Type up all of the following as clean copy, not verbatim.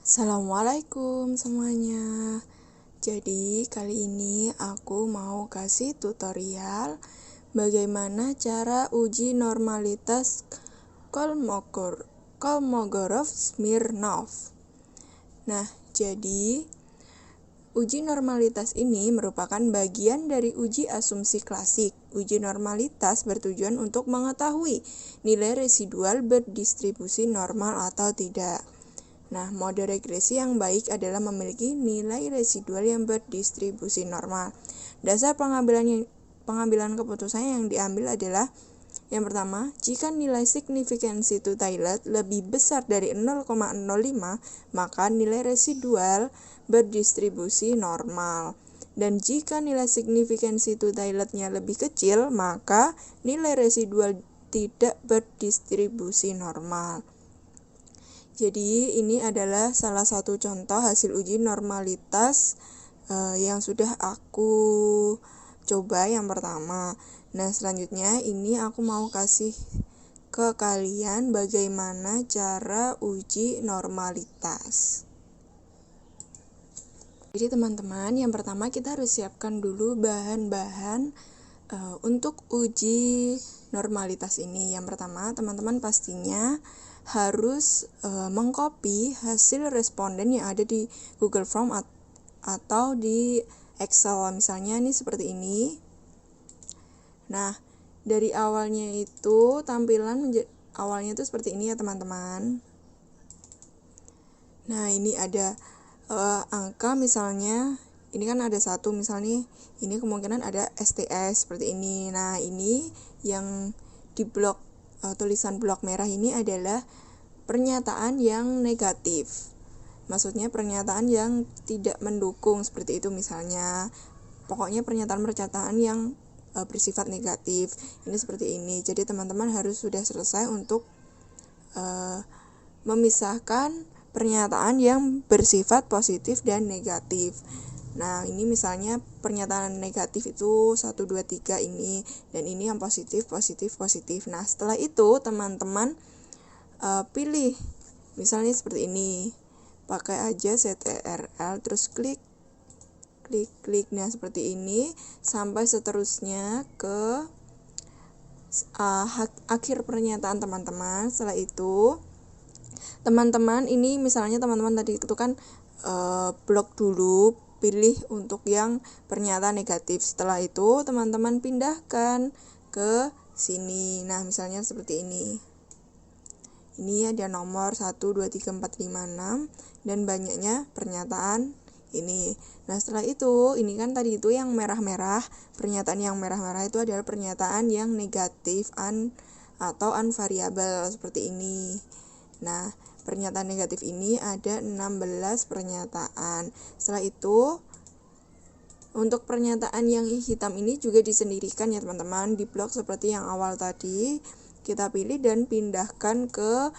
Assalamualaikum semuanya. Jadi kali ini aku mau kasih tutorial bagaimana cara uji normalitas Kolmogorov-Smirnov. Nah, jadi uji normalitas ini merupakan bagian dari uji asumsi klasik. Uji normalitas bertujuan untuk mengetahui nilai residual berdistribusi normal atau tidak. Nah, mode regresi yang baik adalah memiliki nilai residual yang berdistribusi normal. Dasar pengambilan keputusan yang diambil adalah yang pertama, jika nilai signifikansi to Taylor lebih besar dari 0,05, maka nilai residual berdistribusi normal. Dan jika nilai signifikansi to Taylor-nya lebih kecil, maka nilai residual tidak berdistribusi normal. Jadi ini adalah salah satu contoh hasil uji normalitas yang sudah aku coba yang pertama. Nah, selanjutnya ini aku mau kasih ke kalian bagaimana cara uji normalitas. Jadi teman-teman, yang pertama kita harus siapkan dulu bahan-bahan untuk uji normalitas ini. Yang pertama, teman-teman pastinya harus mengcopy hasil responden yang ada di Google Form atau di Excel. Misalnya ini seperti ini. Nah, dari awalnya itu tampilan awalnya itu seperti ini ya teman-teman. Nah, ini ada angka misalnya, ini kan ada satu misalnya, ini kemungkinan ada STS seperti ini. Nah, ini yang di blok tulisan blok merah ini adalah pernyataan yang negatif. Maksudnya pernyataan yang tidak mendukung seperti itu misalnya. Pokoknya pernyataan-pernyataan yang bersifat negatif. Ini seperti ini. Jadi teman-teman harus sudah selesai untuk memisahkan pernyataan yang bersifat positif dan negatif. Nah, ini misalnya pernyataan negatif itu 1, 2, 3 ini, dan ini yang positif. Nah, setelah itu teman-teman pilih misalnya seperti ini. Pakai aja CTRL terus klik. Nah, seperti ini sampai seterusnya ke akhir pernyataan teman-teman. Setelah itu teman-teman ini misalnya teman-teman tadi itu kan blok dulu, pilih untuk yang pernyataan negatif. Setelah itu teman-teman pindahkan ke sini. Nah, misalnya seperti ini. Ini ada nomor 1, 2, 3, 4, 5, 6 dan banyaknya pernyataan ini. Nah, setelah itu ini kan tadi itu yang merah-merah. Pernyataan yang merah-merah itu adalah pernyataan yang negatif atau unvariable seperti ini. Nah, pernyataan negatif ini ada 16 pernyataan. Setelah itu untuk pernyataan yang hitam ini juga disendirikan ya teman-teman, di blok seperti yang awal tadi. Kita pilih dan pindahkan ke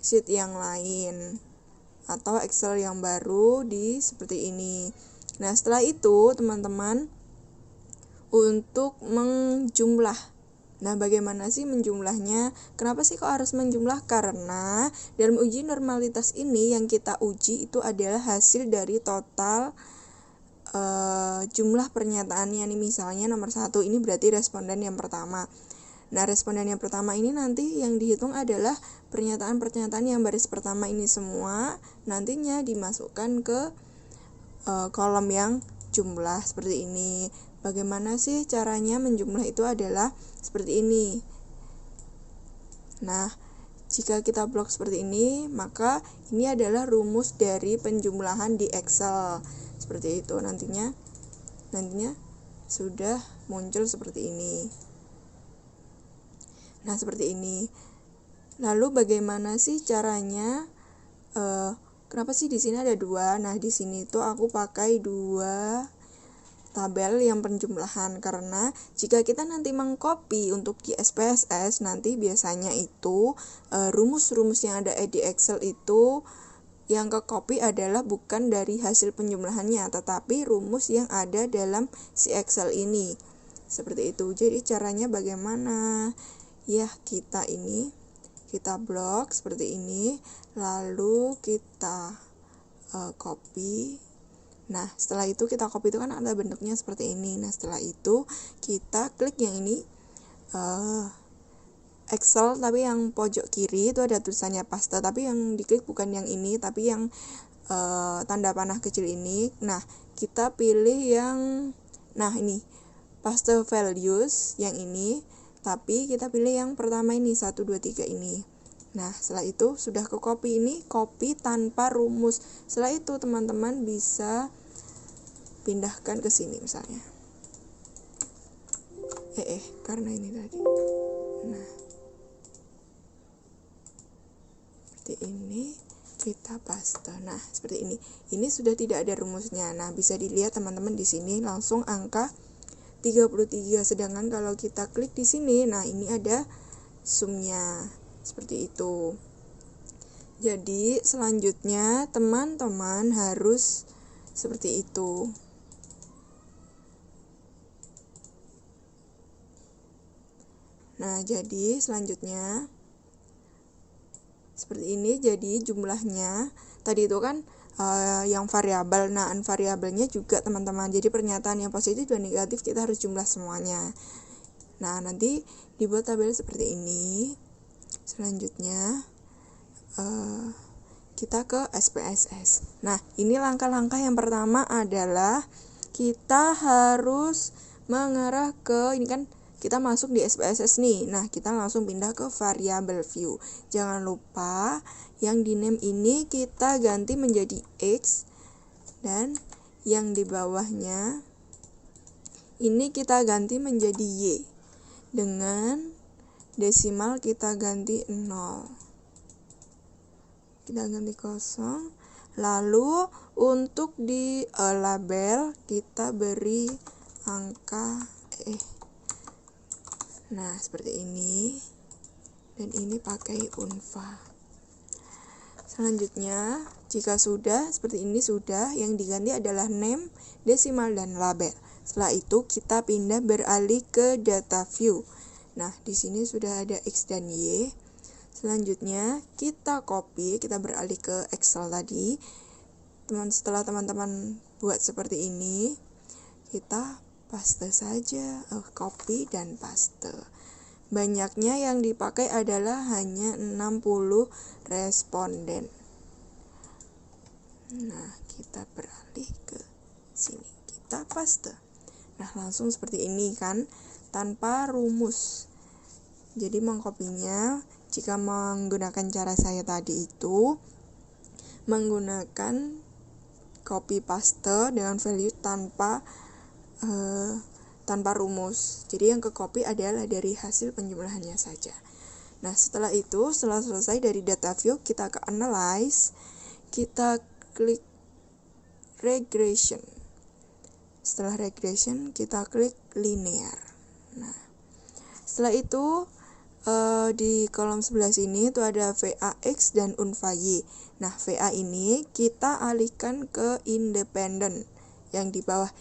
sheet yang lain atau Excel yang baru di seperti ini. Nah, setelah itu teman-teman untuk menjumlah. Nah, bagaimana sih menjumlahnya? Kenapa sih kok harus menjumlah? Karena dalam uji normalitas ini yang kita uji itu adalah hasil dari total jumlah pernyataannya nih. Misalnya nomor 1 ini berarti responden yang pertama. Nah, responden yang pertama ini nanti yang dihitung adalah pernyataan-pernyataan yang baris pertama ini semua nantinya dimasukkan ke kolom yang jumlah seperti ini. Bagaimana sih caranya menjumlah itu adalah seperti ini. Nah, jika kita blok seperti ini, maka ini adalah rumus dari penjumlahan di Excel. Seperti itu nantinya sudah muncul seperti ini. Nah, seperti ini. Lalu bagaimana sih caranya? Kenapa sih di sini ada 2? Nah, di sini tuh aku pakai 2 tabel yang penjumlahan karena jika kita nanti mengcopy untuk di SPSS nanti biasanya itu rumus-rumus yang ada di Excel itu yang ke copy adalah bukan dari hasil penjumlahannya tetapi rumus yang ada dalam si Excel ini. Seperti itu. Jadi caranya bagaimana? ya kita blok seperti ini, lalu kita copy. Nah setelah itu kita copy itu kan ada bentuknya seperti ini. Nah setelah itu kita klik yang ini, Excel, tapi yang pojok kiri itu ada tulisannya paste, tapi yang diklik bukan yang ini, tapi yang tanda panah kecil ini. Nah kita pilih yang ini paste values yang ini, tapi kita pilih yang pertama ini 1, 2, 3 ini. Nah setelah itu sudah ke copy, ini copy tanpa rumus. Setelah itu teman-teman bisa pindahkan ke sini misalnya, karena ini tadi. Nah seperti ini kita paste. Nah seperti ini sudah tidak ada rumusnya. Nah bisa dilihat teman-teman di sini langsung angka 33, sedangkan kalau kita klik di sini, nah ini ada sumnya seperti itu. Jadi selanjutnya teman-teman harus seperti itu. Nah jadi selanjutnya seperti ini. Jadi jumlahnya tadi itu kan yang variabel, nah unvariabelnya juga teman-teman. Jadi pernyataan yang positif dan negatif kita harus jumlah semuanya. Nah nanti dibuat tabel seperti ini. Selanjutnya kita ke SPSS. Nah ini langkah-langkah yang pertama adalah kita harus mengarah ke, ini kan kita masuk di SPSS nih. Nah kita langsung pindah ke variable view. Jangan lupa yang di name ini kita ganti menjadi X, dan yang di bawahnya ini kita ganti menjadi Y, dengan desimal kita ganti 0, kita ganti 0. Lalu untuk di label kita beri angka nah seperti ini, dan ini pakai unva. Selanjutnya jika sudah seperti ini, sudah, yang diganti adalah name, desimal, dan label. Setelah itu kita pindah beralih ke data view. Nah di sini sudah ada X dan Y. Selanjutnya kita copy, kita beralih ke Excel tadi. Setelah teman-teman buat seperti ini, kita paste saja, copy dan paste. Banyaknya yang dipakai adalah hanya 60 responden. Nah kita beralih ke sini, kita paste. Nah langsung seperti ini kan, tanpa rumus. Jadi mengkopinya jika menggunakan cara saya tadi itu, menggunakan copy paste dengan value tanpa rumus. Jadi yang ke copy adalah dari hasil penjumlahannya saja. Nah setelah itu, setelah selesai dari data view, kita ke analyze, kita klik regression. Setelah regression kita klik linear. Nah setelah itu di kolom sebelah sini itu ada VAX dan unva Y. Nah VA ini kita alihkan ke independen yang di bawah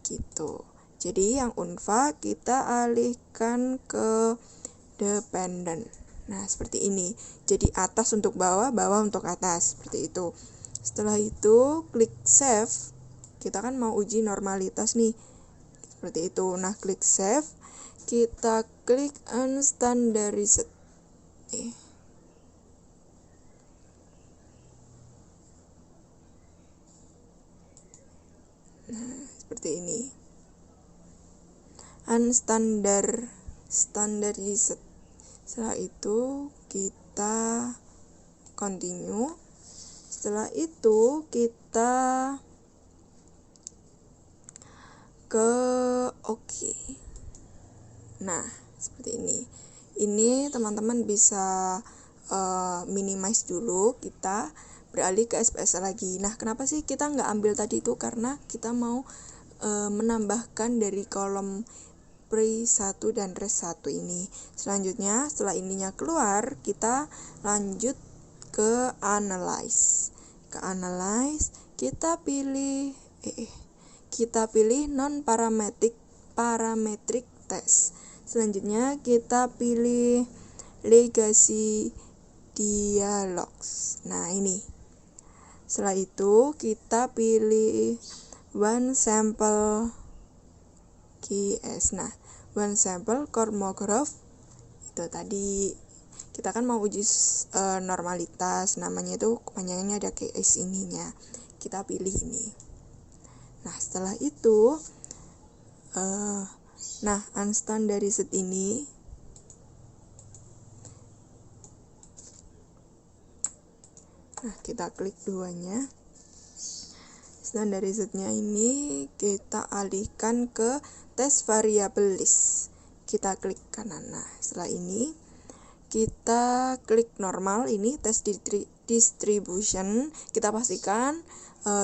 gitu. Jadi yang unva kita alihkan ke dependen. Nah seperti ini. Jadi atas untuk bawah, bawah untuk atas, seperti itu. Setelah itu klik save. Kita kan mau uji normalitas nih, seperti itu. Nah klik save, kita klik unstandarized. Nah seperti ini, standardized. Setelah itu kita continue. Setelah itu kita ke oke. Nah seperti ini. Ini teman-teman bisa minimize dulu. Kita beralih ke SPS lagi. Nah kenapa sih kita nggak ambil tadi itu? Karena kita mau menambahkan dari kolom pre 1 dan res 1 ini. Selanjutnya setelah ininya keluar, kita lanjut ke analyze. Ke analyze kita pilih non parametric test. Selanjutnya kita pilih Legacy Dialogues. Nah, ini. Setelah itu kita pilih One Sample KS. Nah, One Sample Cosmograph itu tadi kita kan mau uji normalitas, namanya itu kepanjangannya ada KS ininya. Kita pilih ini. Nah, setelah itu unstandarized ini kita klik duanya. Standarizednya ini kita alihkan ke tes variable list. Kita klik kanan. Nah, setelah ini kita klik normal, ini tes distribution. Kita pastikan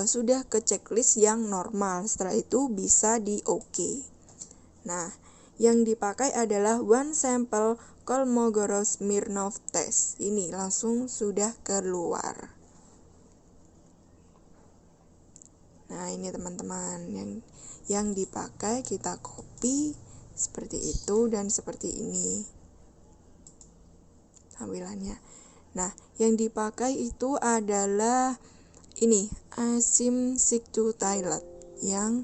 sudah ke checklist yang normal. Setelah itu bisa di OK. Nah, yang dipakai adalah One Sample Kolmogorov-Smirnov test. Ini langsung sudah keluar. Nah, ini teman-teman yang dipakai, kita copy seperti itu dan seperti ini tampilannya. Nah, yang dipakai itu adalah ini Asim Siktu Thailand yang